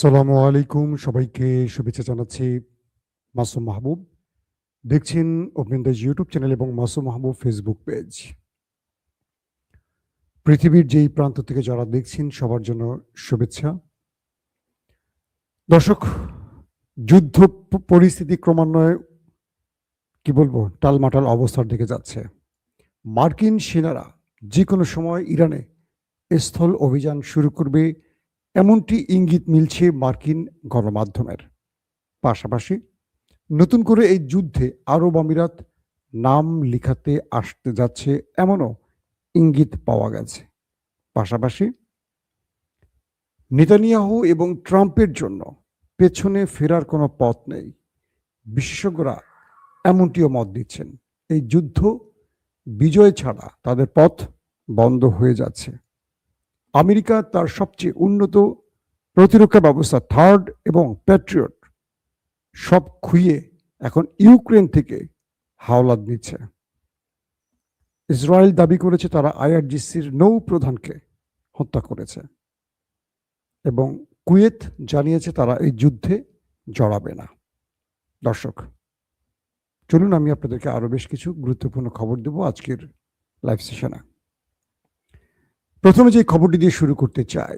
আসসালামু আলাইকুম, সবাইকে শুভেচ্ছা জানাচ্ছি। মাসুম মাহবুব দেখছেন ওপেন দ্য ইউটিউব চ্যানেল এবং মাসুম মাহবুব ফেসবুক পেজ। পৃথিবীর যেই প্রান্ত থেকে যারা দেখছেন সবার জন্য শুভেচ্ছা। দর্শক, যুদ্ধ পরিস্থিতি ক্রমান্বয়ে কি বলবো টালমাটাল অবস্থার দিকে যাচ্ছে। মার্কিন সেনারা যে কোনো সময় ইরানে স্থল অভিযান শুরু করবে এমনটি ইঙ্গিত মিলছে মার্কিন গণমাধ্যমের। পাশাপাশি নতুন করে এই যুদ্ধে আরব আমিরাত নাম লিখাতে আসতে যাচ্ছে এমনও ইঙ্গিত পাওয়া গেছে। পাশাপাশি নেতানিয়াহু এবং ট্রাম্পের জন্য পেছনে ফেরার কোনো পথ নেই। বিশেষজ্ঞরা এমনটিও মত দিচ্ছেন, এই যুদ্ধ বিজয় ছাড়া তাদের পথ বন্ধ হয়ে যাচ্ছে। আমেরিকা তার সবচেয়ে উন্নত প্রতিরক্ষা ব্যবস্থা থার্ড এবং প্যাট্রিয়ট সব খুইয়ে এখন ইউক্রেন থেকে হাওলাত দিচ্ছে। ইসরায়েল দাবি করেছে তারা আইআরজিসির নৌ প্রধানকে হত্যা করেছে এবং কুয়েত জানিয়েছে তারা এই যুদ্ধে জড়াবে না। দর্শক, চলুন আমি আপনাদেরকে আরো বেশ কিছু গুরুত্বপূর্ণ খবর দেব আজকের লাইভ সেশনে। প্রথমে যে খবরটি দিয়ে শুরু করতে চাই,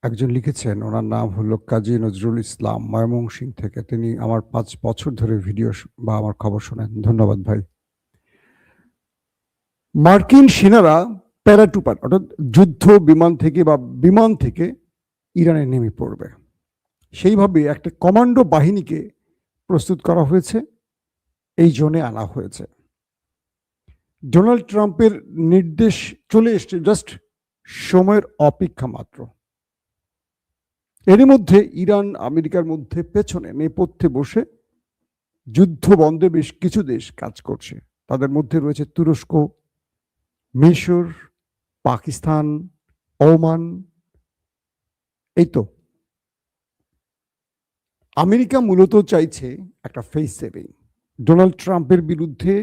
একজন লিখেছেন, ওনার নাম হলো কাজী নজরুল ইসলাম, ময়মনসিংহ থেকে। তিনি আমার 5 বছর ধরে ভিডিও বা আমার খবর শোনেন। ধন্যবাদ ভাই। মার্কিন সেনারা প্যারাটুপার অর্থাৎ যুদ্ধ বিমান থেকে বা বিমান থেকে ইরানে নেমে পড়বে, সেইভাবে একটা কমান্ডো বাহিনীকে প্রস্তুত করা হয়েছে, এই জোনে আনা হয়েছে। ডোনাল্ড ট্রাম্পের নির্দেশ চলে এসছে, জাস্ট সময়ের অপেক্ষা মাত্র। এর মধ্যে ইরান আমেরিকার মধ্যে পেছনে নেপথ্যে বসে যুদ্ধ বন্ধে বেশ কিছু দেশ কাজ করছে। তাদের মধ্যে রয়েছে তুরস্ক, মিশর, পাকিস্তান, ওমান। এই তো আমেরিকা মূলত চাইছে একটা ফেস সেভিং। ডোনাল্ড ট্রাম্পের বিরুদ্ধে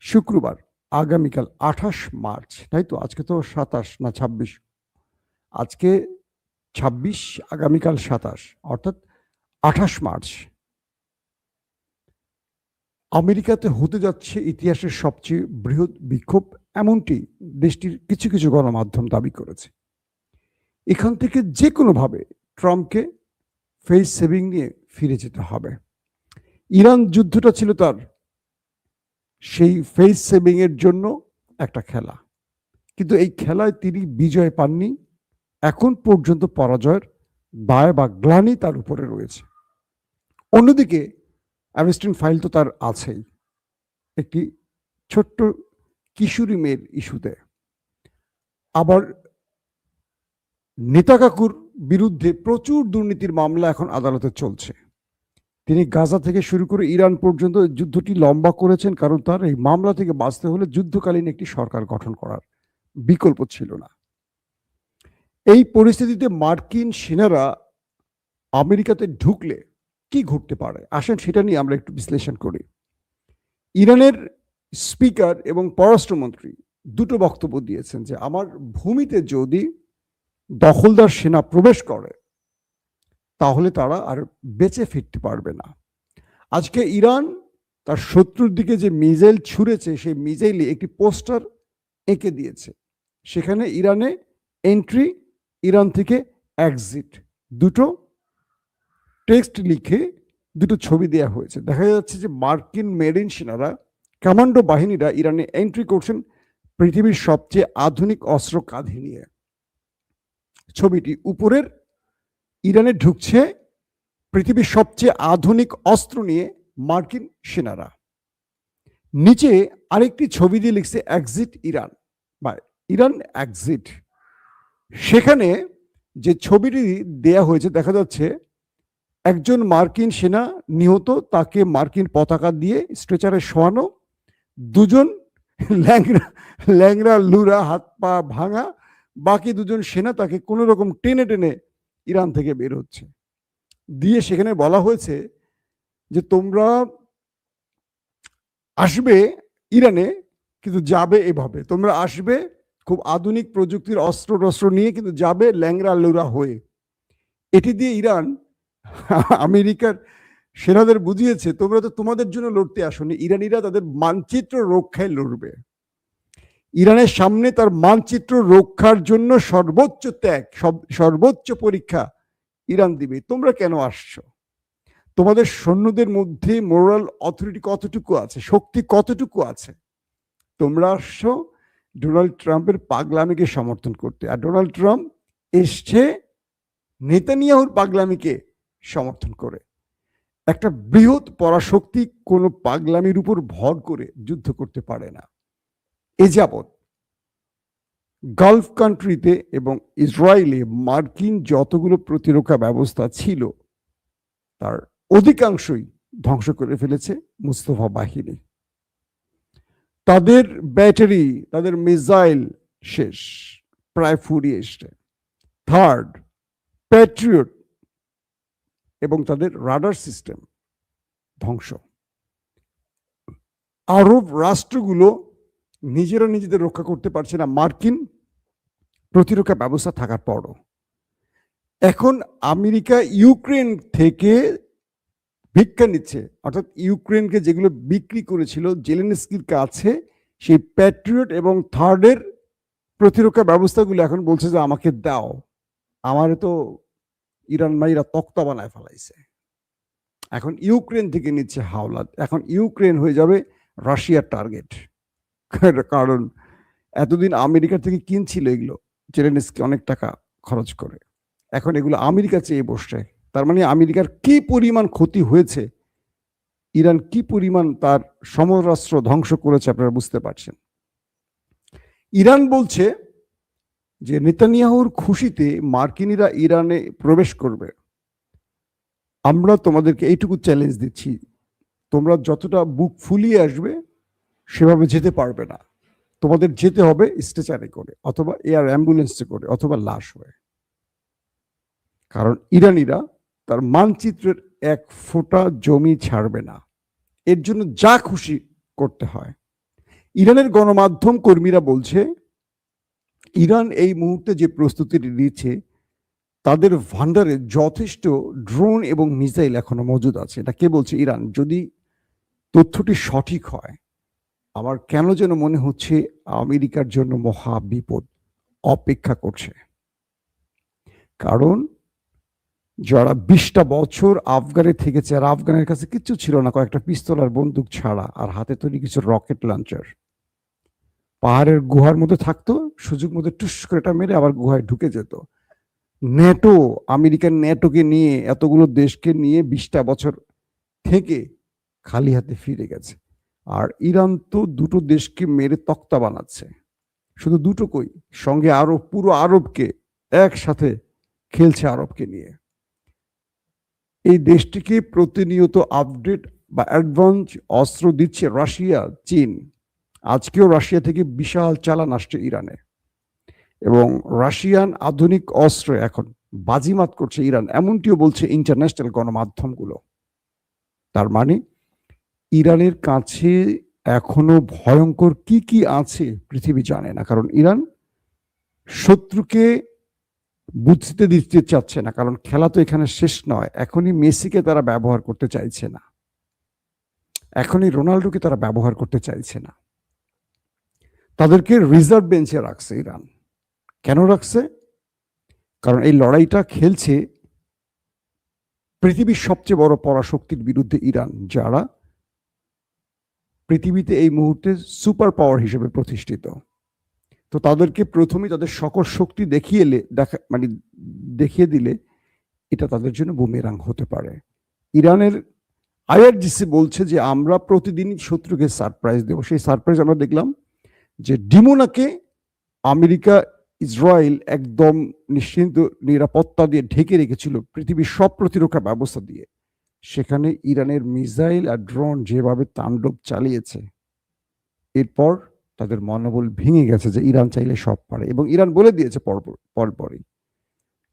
শুক্রবার আগামীকাল 28 মার্চ, তাই তো, আজকে তো 27 না 26, আজকে 26, আগামীকাল 27, অর্থাৎ 28 মার্চ আমেরিকাতে হতে যাচ্ছে ইতিহাসের সবচেয়ে বৃহৎ বিক্ষোভ, এমনটি দেশটির কিছু কিছু গণমাধ্যম দাবি করেছে। এখান থেকে যে কোনোভাবে ট্রাম্পকে ফেস সেভিং নিয়ে ফিরে যেতে হবে। ইরান যুদ্ধটা ছিল তার সেই ফেস সেভিং এর জন্য একটা খেলা, কিন্তু এই খেলায় তিনি বিজয় পাননি। এখন পর্যন্ত পরাজয়ের দায় বা গ্লানি তার উপরে রয়েছে। অন্যদিকে অ্যামনেস্টি ফাইল তো তার আছেই, একটি ছোট্ট কিশোরী মেয়ের ইস্যুতে। আবার নেতা কাকুর বিরুদ্ধে প্রচুর দুর্নীতির মামলা এখন আদালতে চলছে। তিনি গাজা থেকে শুরু করে ইরান পর্যন্ত যুদ্ধটি লম্বা করেছেন, কারণ তার এই মামলা থেকে বাঁচতে হলে যুদ্ধকালীন একটি সরকার গঠন করার বিকল্প ছিল না। এই পরিস্থিতিতে মার্কিন সেনারা আমেরিকাতে ঢুকলে কি ঘটতে পারে, আসেন সেটা নিয়ে আমরা একটু বিশ্লেষণ করি। ইরানের স্পিকার এবং পররাষ্ট্রমন্ত্রী দুটো বক্তব্য দিয়েছেন যে আমার ভূমিতে যদি দখলদার সেনা প্রবেশ করে তাহলে তারা আর বেঁচে ফিরতে পারবে না। আজকে ইরান তার শত্রুর দিকে যে মিসাইল ছুঁড়েছে, সেই মিসাইলে একটি পোস্টার এঁকে দিয়েছে, সেখানে ইরানে এন্ট্রি, ইরান থেকে এক্সিট, দুটো টেক্সট লিখে দুটো ছবি দেওয়া হয়েছে। দেখা যাচ্ছে যে মার্কিন মেরিন সেনারা, কমান্ডো বাহিনীরা ইরানে এন্ট্রি করছেন পৃথিবীর সবচেয়ে আধুনিক অস্ত্র কাঁধে নিয়ে। ছবিটি উপরের, ইরানে ঢুকছে পৃথিবীর সবচেয়ে আধুনিক অস্ত্র নিয়ে মার্কিন সেনারা। নিচে আরেকটি ছবি দিয়ে লিখছে এক্সিট ইরান বা ইরান এক্সিট। সেখানে যে ছবিটি দেয়া হয়েছে দেখা যাচ্ছে একজন মার্কিন সেনা নিহত, তাকে মার্কিন পতাকা দিয়ে স্ট্রেচারে শোয়ানো, দুজন ল্যাংরা লুরা, হাত পা ভাঙা, বাকি দুজন সেনা তাকে কোনো রকম টেনে টেনে ইরান থেকে বের হচ্ছে দিয়ে সেখানে বলা হয়েছে যে তোমরা আসবে ইরানে, কিন্তু যাবে এভাবে, তোমরা আসবে খুব আধুনিক প্রযুক্তির অস্ত্র টস্ত্র নিয়ে, কিন্তু যাবে ল্যাংরা লুরা হয়ে। এটি দিয়ে ইরান আমেরিকার সেনাদের বুঝিয়েছে, তোমরা তো তোমাদের জন্য লড়তে আসোনি, ইরানিরা তাদের মানচিত্র রক্ষায় লড়বে। ইরানের সামনে তার মানচিত্র রক্ষার জন্য সর্বোচ্চ ত্যাগ, সর্বোচ্চ পরীক্ষা ইরান দিবে। তোমরা কেন আসছো? তোমাদের সৈন্যদের মধ্যে মোরাল অথরিটি কতটুকু আছে, শক্তি কতটুকু আছে? তোমরা আসছো ডোনাল্ড ট্রাম্পের পাগলামিকে সমর্থন করতে, আর ডোনাল্ড ট্রাম্প এসছে নেতানিয়াহুর পাগলামিকে সমর্থন করে। একটা বৃহৎ পরাশক্তি কোনো পাগলামির উপর ভর করে যুদ্ধ করতে পারে না। এ যাবৎ গালফ কান্ট্রিতে এবং ইসরায়েলে মার্কিন যতগুলো প্রতিরক্ষা ব্যবস্থা ছিল তার অধিকাংশই ধ্বংস করে ফেলেছে মুস্তফা বাহিনী। তাদের ব্যাটারি, তাদের মিসাইল শেষ, প্রায় ফুরিয়ে এসছে। থার্ড, প্যাট্রিয়ট এবং তাদের রাডার সিস্টেম ধ্বংস। আরব রাষ্ট্রগুলো নিজেরা নিজেদের রক্ষা করতে পারছে না মার্কিন প্রতিরক্ষা ব্যবস্থা থাকার পরও। এখন আমেরিকা ইউক্রেন থেকে ভিক্ষা নিচ্ছে, অর্থাৎ ইউক্রেনকে যেগুলো বিক্রি করেছিল জেলেনস্কির কাছে, সেই প্যাট্রিয়ট এবং থার্ডের প্রতিরক্ষা ব্যবস্থাগুলো এখন বলছে যে আমাকে দাও। আমারে তো ইরান মাইরা তক্তা বানায় ফেলাইছে। এখন ইউক্রেন থেকে নিচ্ছে হাওলাত। এখন ইউক্রেন হয়ে যাবে রাশিয়ার টার্গেট, কারণ এতদিন আমেরিকা থেকে কিনছিল এগুলো জেলেনস্কি অনেক টাকা খরচ করে, এখন এগুলো আমেরিকা চেয়ে বসছে। তার মানে আমেরিকার কি পরিমাণ ক্ষতি হয়েছে, ইরান কি পরিমাণ তার সমরাস্ত্র ধ্বংস করেছে আপনারা বুঝতে পারছেন। ইরান বলছে যে নেতানিয়াহুর খুশিতে মার্কিনীরা ইরানে প্রবেশ করবে। আমরা তোমাদেরকে এইটুকু চ্যালেঞ্জ দিচ্ছি, তোমরা যতটা বুক ফুলিয়ে আসবে সেভাবে যেতে পারবে না, তোমাদের যেতে হবে স্ট্রেচারে করে অথবা এয়ার অ্যাম্বুলেন্সে করে অথবা লাশ হয়ে। কারণ ইরানিরা তার মানচিত্রের এক ফোঁটা জমি ছাড়বে না, এর জন্য যা খুশি করতে হয়। ইরানের গণমাধ্যম কর্মীরা বলছে ইরান এই মুহূর্তে যে প্রস্তুতি নিচ্ছে তাদের ভান্ডারে যথেষ্ট ড্রোন এবং মিসাইল এখনো মজুদ আছে। এটা কে বলছে? ইরান। যদি তথ্যটি সঠিক হয়, আমার কেন যেন মনে হচ্ছে আমেরিকার জন্য মহা বিপদ অপেক্ষা করছে। কারণ যারা 20টা বছর আফগানে থেকেছে, আর আফগানের কাছে কিচ্ছু ছিল না, কয়েকটা পিস্তল আর বন্দুক ছাড়া, আর হাতে তৈরি কিছু রকেট লঞ্চার, পাহাড়ের গুহার মধ্যে থাকতো, সুযোগ মতো টুস করে এটা মেরে আবার গুহায় ঢুকে যেত। ন্যাটো, আমেরিকান ন্যাটোকে নিয়ে, এতগুলো দেশকে নিয়ে 20টা বছর থেকে খালি হাতে ফিরে গেছে। আর ইরান তো দুটো দেশকে মেরে তক্তা বানাচ্ছে। শুধু দুটো কই, সঙ্গে আরো পুরো আরবকে একসাথে খেলছে আরবকে নিয়ে। এই দেশটিকে প্রতিনিয়ত আপডেট বা অ্যাডভান্স অস্ত্র দিচ্ছে রাশিয়া, চীন। আজকেও রাশিয়া থেকে বিশাল চালান আসছে ইরানে, এবং রাশিয়ান আধুনিক অস্ত্র এখন বাজিমাত করছে ইরান, এমনটিও বলছে ইন্টারন্যাশনাল গণমাধ্যমগুলো। তার মানে ইরানের কাছে এখনো ভয়ঙ্কর কি কি আছে পৃথিবী জানে না, কারণ ইরান শত্রুকে বুঝতে দিতে চাচ্ছে না, কারণ খেলা তো এখানে শেষ নয়। এখনই মেসিকে তারা ব্যবহার করতে চাইছে না, এখনই রোনাল্ডোকে তারা ব্যবহার করতে চাইছে না। তাদেরকে রিজার্ভ বেঞ্চে রাখছে ইরান। কেন রাখছে? কারণ এই লড়াইটা খেলছে পৃথিবীর সবচেয়ে বড় পরাশক্তির বিরুদ্ধে ইরান, যারা পৃথিবীতে এই মুহূর্তে সুপার পাওয়ার হিসেবে প্রতিষ্ঠিত। তো তাদেরকে প্রথমেই তাদের সকল শক্তি দেখিয়ে দিলে এটা তাদের জন্য বুমেরাং হতে পারে। ইরানের আইআরজিসি বলছে যে আমরা প্রতিদিনই শত্রুকে সারপ্রাইজ দেব। সেই সারপ্রাইজ আমরা দেখলাম যে ডিমোনাকে আমেরিকা, ইসরায়েল একদম নিশ্চিন্ত নিরাপত্তা দিয়ে ঢেকে রেখেছিল পৃথিবীর সব প্রতিরক্ষা ব্যবস্থা দিয়ে। সেখানে ইরানের মিসাইল আর ড্রোন যেভাবে তাণ্ডব চালিয়েছে, এরপর তাদের মনোবল ভেঙে গেছে যে ইরান চাইলে সব পারে। এবং ইরান বলে দিয়েছে পরপরই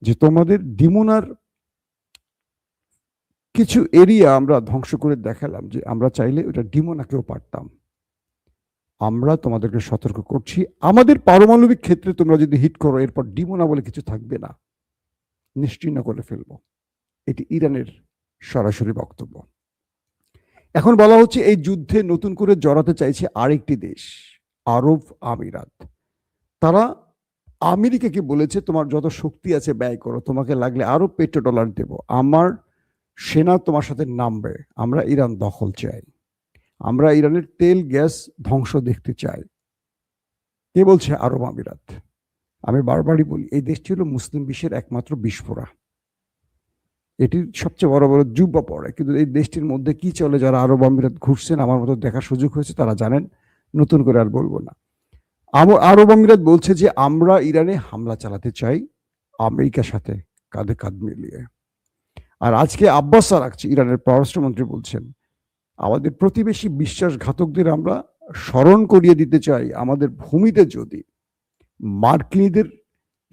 যে তোমাদের ডিমোনার কিছু এরিয়া আমরা ধ্বংস করে দেখালাম যে আমরা চাইলে ওটা ডিমোনাকেও পারতাম। আমরা তোমাদেরকে সতর্ক করছি, আমাদের পারমাণবিক ক্ষেত্রে তোমরা যদি হিট করো, এরপর ডিমোনা বলে কিছু থাকবে না। নিশ্চিহ্ন করে ফেলব। এটি ইরানের সরাসরি বক্তব্য। এখন বলা হচ্ছে এই যুদ্ধে নতুন করে জড়াতে চাইছে আরেকটি দেশ, আরব আমিরাত। তারা আমেরিকাকে বলেছে তোমার যত শক্তি আছে ব্যয় করো, তোমাকে লাগলে আরো পেট্রোডলার দেব, আমার সেনা তোমার সাথে নামবে, আমরা ইরান দখল চাই, আমরা ইরানের তেল গ্যাস ধ্বংস দেখতে চাই। কে বলছে? আরব আমিরাত। আমি বারবারই বলি এই দেশটি হলো মুসলিম বিশ্বের একমাত্র বিস্ফোরা, এটির সবচেয়ে বড় বড় জুব্বা পড়ে, কিন্তু এই দেশটির মধ্যে কি চলে যারা আরব আমিরাত ঘুরছেন আমার মতো দেখার সুযোগ হয়েছে তারা জানেন, নতুন করে আর বলবো না। আরব আমিরাত বলছে যে আমরা ইরানে হামলা চালাতে চাই আমেরিকার সাথে কাঁধে কাঁধ মিলিয়ে। আর আজকে আব্বাস আরাগচি ইরানের পররাষ্ট্রমন্ত্রী বলছেন আমাদের প্রতিবেশী বিশ্বাসঘাতকদের আমরা স্মরণ করিয়ে দিতে চাই আমাদের ভূমিতে যদি মার্কিনীদের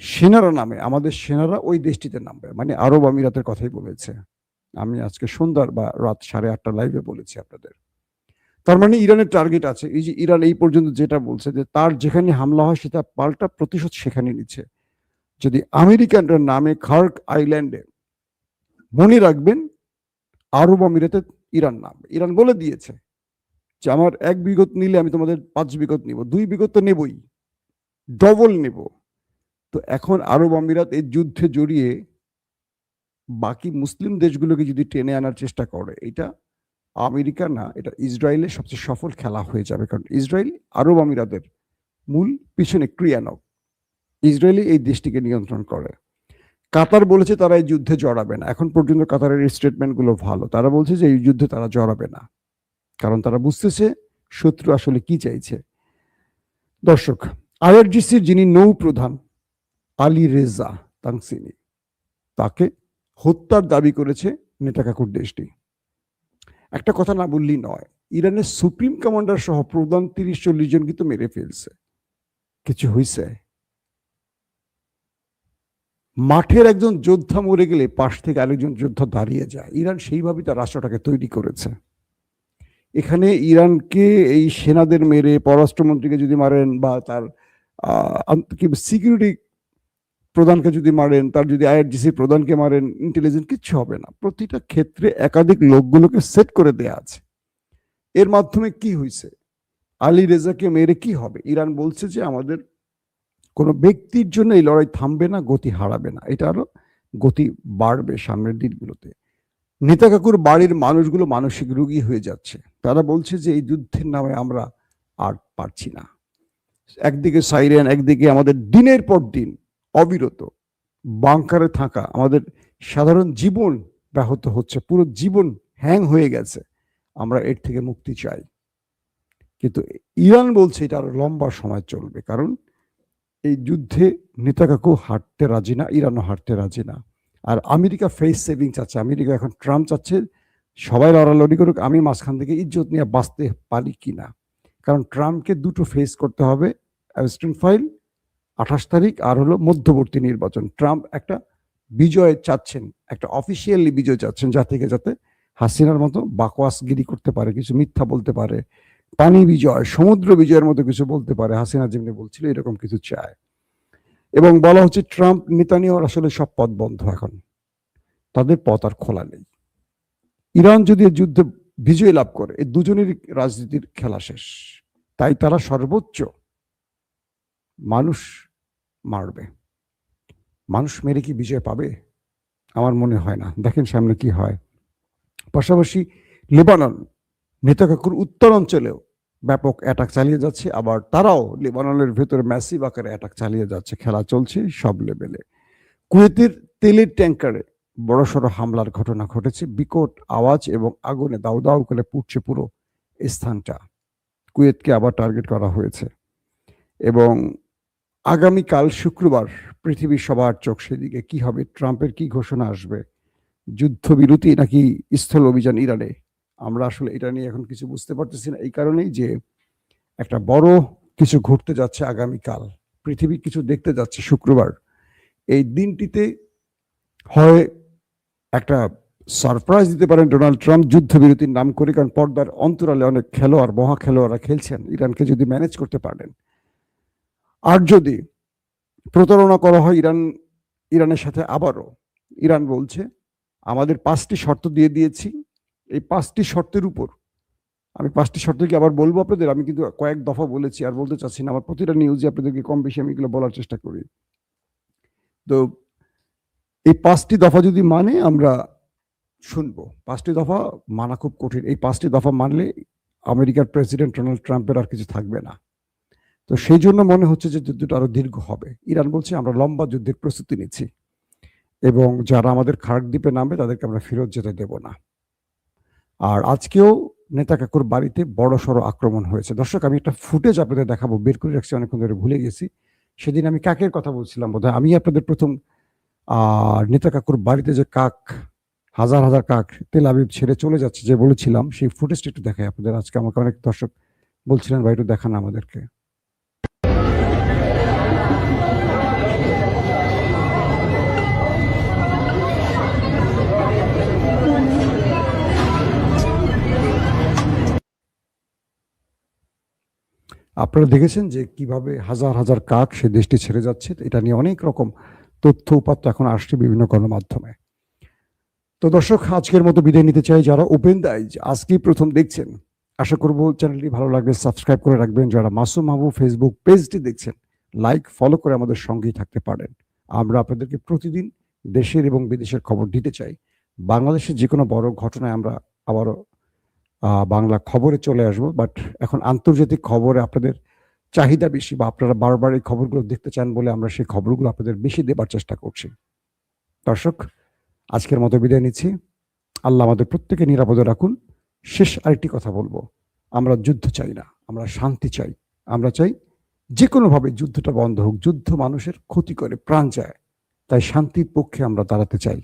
সেনারা নামে আমাদের সেনারা ওই দেশটিতে নামবে, মানে আরব আমিরাতের কথাই বলেছে। আমি আজকে সন্ধ্যার বা রাত 8:30 লাইভে বলেছি আপনাদের। তার মানে ইরানের টার্গেট আছে, এই যে ইরান এই পর্যন্ত যেটা বলছে যে তার যেখানে হামলা হয় সেটা পাল্টা প্রতিশোধ সেখানে নিচ্ছে। যদি আমেরিকানরা নামে খার্ক আইল্যান্ডে, মনে রাখবেন আরব আমিরাতে ইরান নামবে। ইরান বলে দিয়েছে যে আমার 1 বিঘত নিলে আমি তোমাদের 5 বিঘত নিব, 2 বিঘত তো নেবই, ডবল নেব। তো এখন আরব আমিরাত এই যুদ্ধে জড়িয়ে বাকি মুসলিম দেশগুলোকে যদি টেনে আনার চেষ্টা করে, এটা আমেরিকা না, এটা ইসরায়েলের সবচেয়ে সফল খেলা হয়ে যাবে। কারণ ইসরায়েল আরব আমিরাতের মূল পিছনে ক্রিয়ানক, ইসরায়েলি এই দেশটিকে নিয়ন্ত্রণ করে। কাতার বলেছে তারা এই যুদ্ধে জড়াবে না। এখন পর্যন্ত কাতারের স্টেটমেন্টগুলো ভালো, তারা বলছে যে এই যুদ্ধে তারা জড়াবে না, কারণ তারা বুঝতেছে শত্রু আসলে কি চাইছে। দর্শক, আইআরজিসির যিনি নৌ প্রধান আলী রেজা তানসিনি, তাকে হত্যার দাবি করেছে নেতাকাকুর দেশটি। একটা কথা না বললেই নয়, ইরানের সুপ্রিম কমান্ডার সহ প্রধান 30-40 জন কিন্তু মেরে ফেলছে। কিছু হয়েছে? মাঠের একজন যোদ্ধা মরে গেলে পাশ থেকে আরেকজন যোদ্ধা দাঁড়িয়ে যায়। ইরান সেইভাবে তার রাষ্ট্রটাকে তৈরি করেছে। এখানে ইরানকে এই সেনাদের মেরে পররাষ্ট্রমন্ত্রীকে যদি মারেন বা তার সিকিউরিটি প্রধানকে যদি মারেন, তার যদি আইআরজিসি প্রধানকে মারেন, ইন্টেলিজেন্স কিচ্ছু হবে না। প্রতিটা ক্ষেত্রে একাধিক লোকগুলোকে সেট করে দেয়া আছে। এর মাধ্যমে কি হয়েছে? আলী রেজাকে মেরে কি হবে? ইরান বলছে যে আমাদের কোনো ব্যক্তির জন্য এই লড়াই থামবে না, গতি হারাবে না, এটা আরো গতি বাড়বে সামনের দিনগুলোতে। নেতা কাকুর বাড়ির মানুষগুলো মানসিক রোগী হয়ে যাচ্ছে। তারা বলছে যে এই যুদ্ধের নামে আমরা আর পারছি না। একদিকে সাইরেন, একদিকে আমাদের দিনের পর দিন অবিরত বাংকারে থাকা, আমাদের সাধারণ জীবন ব্যাহত হচ্ছে, পুরো জীবন হ্যাং হয়ে গেছে, আমরা এর থেকে মুক্তি চাই। কিন্তু ইরান বলছে এটা আরো লম্বা সময় চলবে, কারণ এই যুদ্ধে নেতাকাকু হারতে রাজি না, ইরানও হারতে রাজি না। আর আমেরিকা ফেস সেভিং চাচ্ছে। আমেরিকা এখন ট্রাম্প চাচ্ছে সবাই লড়ালড়ি করুক, আমি মাঝখান থেকে ইজ্জত নিয়ে বাঁচতে পারি কিনা। কারণ ট্রাম্পকে দুটো ফেস করতে হবে, অ্যাবস্টিন ফাইল 28 তারিখ আর হলো মধ্যবর্তী নির্বাচন। ট্রাম্প একটা বিজয় চাচ্ছেন, একটা অফিসিয়ালি বিজয় চাচ্ছেন, যাতে হাসিনার মতো বাকওয়াসগিরি করতে পারে, কিছু মিথ্যা বলতে পারে, পানি বিজয়, সমুদ্র বিজয়ের মতো কিছু বলতে পারে, হাসিনা যেমনি বলছিল এরকম কিছু চায়। এবং বলা হচ্ছে ট্রাম্প নেতানিয়াহুর আসলে সব পথ বন্ধ, এখন তাদের পথ আর খোলা নেই। ইরান যদি যুদ্ধে বিজয় লাভ করে, এই দুজনেরই রাজনীতির খেলা শেষ। তাই তারা সর্বোচ্চ মানুষ মারবে। মানুষ মেরে কি বিজয় পাবে? আমার মনে হয় না। দেখেন সামনে কি হয়। পাশাপাশি লেবানন, নেতাকাকুর উত্তর অঞ্চলেও ব্যাপক অ্যাটাক চালিয়ে যাচ্ছে, আবার তারাও লেবাননের ভেতরে ম্যাসিভ আকারে অ্যাটাক চালিয়ে যাচ্ছে। খেলা চলছে সব লেভেলে। কুয়েতের তেলের ট্যাঙ্কারে বড়সড় হামলার ঘটনা ঘটেছে, বিকট আওয়াজ এবং আগুনে দাউ দাউ করে পুড়ছে পুরো স্থানটা। কুয়েতকে আবার টার্গেট করা হয়েছে। এবং আগামীকাল শুক্রবার পৃথিবীর সবার চোখ সেদিকে। কি হবে? ট্রাম্পের কি ঘোষণা আসবে? যুদ্ধবিরতি নাকি স্থল অভিযান ইরানে? আমরা আসলে এটা নিয়ে এখন কিছু বুঝতে পারতেছি না, এই কারণেই যে একটা বড় কিছু ঘটতে যাচ্ছে আগামীকাল। পৃথিবী কিছু দেখতে যাচ্ছে শুক্রবার। এই দিনটিতে হয় একটা সারপ্রাইজ দিতে পারেন ডোনাল্ড ট্রাম্প যুদ্ধবিরতির নাম করে, কারণ পর্দার অন্তরালে অনেক খেলোয়াড়, মহা খেলোয়াড়রা খেলছেন, ইরানকে যদি ম্যানেজ করতে পারেন। আর যদি প্রতারণা করা হয় ইরানের সাথে আবারও, ইরান বলছে আমাদের 5টি শর্ত দিয়ে দিয়েছি, এই 5টি শর্তের উপর, আমি 5টি শর্ত কি আবার বলবো আপনাদের, আমি কিন্তু কয়েক দফা বলেছি আর বলতে চাচ্ছি না, আমার প্রতিটা নিউজে আপনাদেরকে কম বেশি আমি এগুলো বলার চেষ্টা করি। তো এই 5টি দফা যদি মানে আমরা শুনবো। 5টি দফা মানা খুব কঠিন, এই 5টি দফা মানলে আমেরিকার প্রেসিডেন্ট ডোনাল্ড ট্রাম্পের আর কিছু থাকবে না। তো সেই জন্য মনে হচ্ছে যে যুদ্ধটা আরো দীর্ঘ হবে। ইরান বলছে আমরা লম্বা যুদ্ধের প্রস্তুতি নিচ্ছি এবং যারা আমাদের খার্ক দ্বীপে নামবে তাদেরকে আমরা ফেরত যেতে দেব না। আর আজকেও নেতা কাকুর বাড়িতে বড় সড়ো আক্রমণ হয়েছে। দর্শক, আমি একটা ফুটেজ আপনাদের দেখাবো, বের করে রাখছি, অনেকক্ষণ ধরে ভুলে গেছি। সেদিন আমি কাকের কথা বলছিলাম বোধহয়, আমি আপনাদের প্রথম নেতা কাকুর বাড়িতে যে কাক, হাজার হাজার কাক তেল আবিব ছেড়ে চলে যাচ্ছে যে বলেছিলাম, সেই ফুটেজটা একটু দেখাই আপনাদের। আজকে আমাকে অনেক দর্শক বলছিলেন ভাই একটু দেখান আমাদেরকে। আপনারা দেখেছেন যে কিভাবে হাজার হাজার কাক সে দেশটি ছেড়ে যাচ্ছে। এটা নিয়ে অনেক রকম তথ্য উপাত্ত এখন আসছে বিভিন্ন গণমাধ্যমে। তো দর্শক, আজকের মতো বিদায় নিতে চাই। যারা ওপেন দ্য আইজ আজকেই প্রথম দেখছেন, আশা করব চ্যানেলটি ভালো লাগবে, সাবস্ক্রাইব করে রাখবেন। যারা মাসুম মাহবুব ফেসবুক পেজটি দেখছেন, লাইক ফলো করে আমাদের সঙ্গেই থাকতে পারেন। আমরা আপনাদেরকে প্রতিদিন দেশের এবং বিদেশের খবর দিতে চাই। বাংলাদেশের যে কোনো বড় ঘটনায় আমরা আবারও বাংলা খবরে চলে আসবো, বাট এখন আন্তর্জাতিক খবরে আপনাদের চাহিদা বেশি, বা আপনারা বারবার এই খবরগুলো দেখতে চান বলে আমরা সেই খবরগুলো আপনাদের বেশি দেবার চেষ্টা করছি। দর্শক, আজকের মতো বিদায় নিচ্ছি। আল্লাহ আমাদের প্রত্যেকে নিরাপদে রাখুন। শেষ আরেকটি কথা বলবো, আমরা যুদ্ধ চাই না, আমরা শান্তি চাই। আমরা চাই যে কোনোভাবে যুদ্ধটা বন্ধ হোক। যুদ্ধ মানুষের ক্ষতি করে, প্রাণ যায়, তাই শান্তির পক্ষে আমরা দাঁড়াতে চাই।